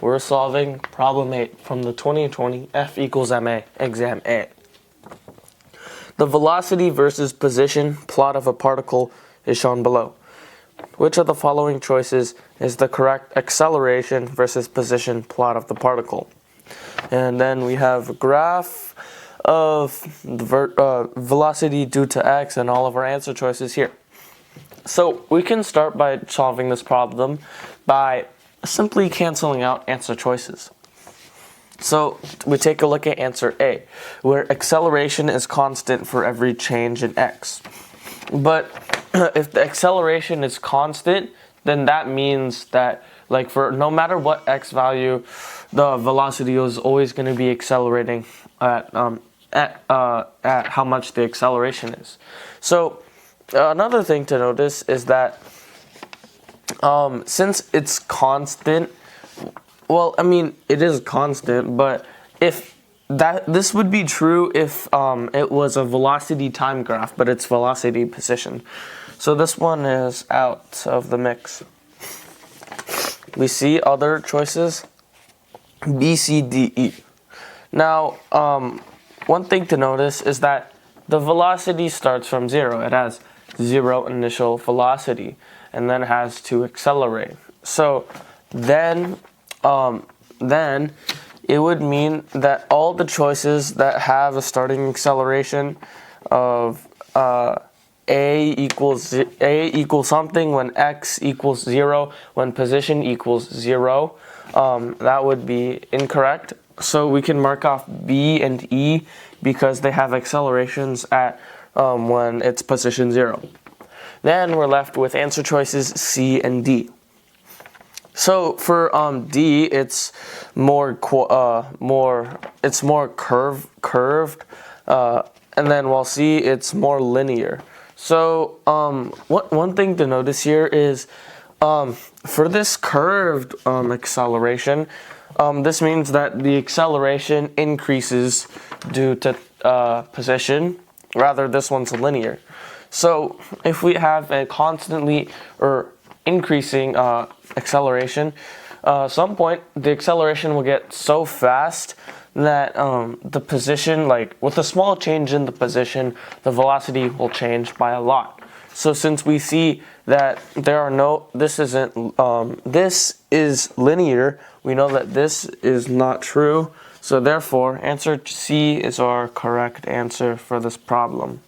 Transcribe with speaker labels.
Speaker 1: we're solving problem 8 from the 2020 F equals MA exam A. The velocity versus position plot of a particle is shown below. Which of the following choices is the correct acceleration versus position plot of the particle? And then we have a graph of the velocity due to x and all of our answer choices here. So we can start by solving this problem by simply canceling out answer choices. So we take a look at answer A, where acceleration is constant for every change in x. But if the acceleration is constant, then that means that like for no matter what x value, the velocity is always going to be accelerating at how much the acceleration is. So another thing to notice is that since it's constant, well, I mean, it is constant, but if this would be true if it was a velocity time graph, but it's velocity position. So this one is out of the mix. We see other choices, B, C, D, E. Now, one thing to notice is that the velocity starts from 0. It has 0 initial velocity and then has to accelerate. So then it would mean that all the choices that have a starting acceleration of a equals something when x equals 0, when position equals 0, that would be incorrect. So we can mark off B and E because they have accelerations at when it's position 0. Then we're left with answer choices C and D. So for D, it's more curved, and then while C, it's more linear. So one thing to notice here is for this curved acceleration, this means that the acceleration increases due to position. Rather, this one's linear. So if we have a constantly or increasing acceleration, some point the acceleration will get so fast that the position, like with a small change in the position, the velocity will change by a lot. So since we see that this is linear, we know that this is not true. So therefore, answer C is our correct answer for this problem.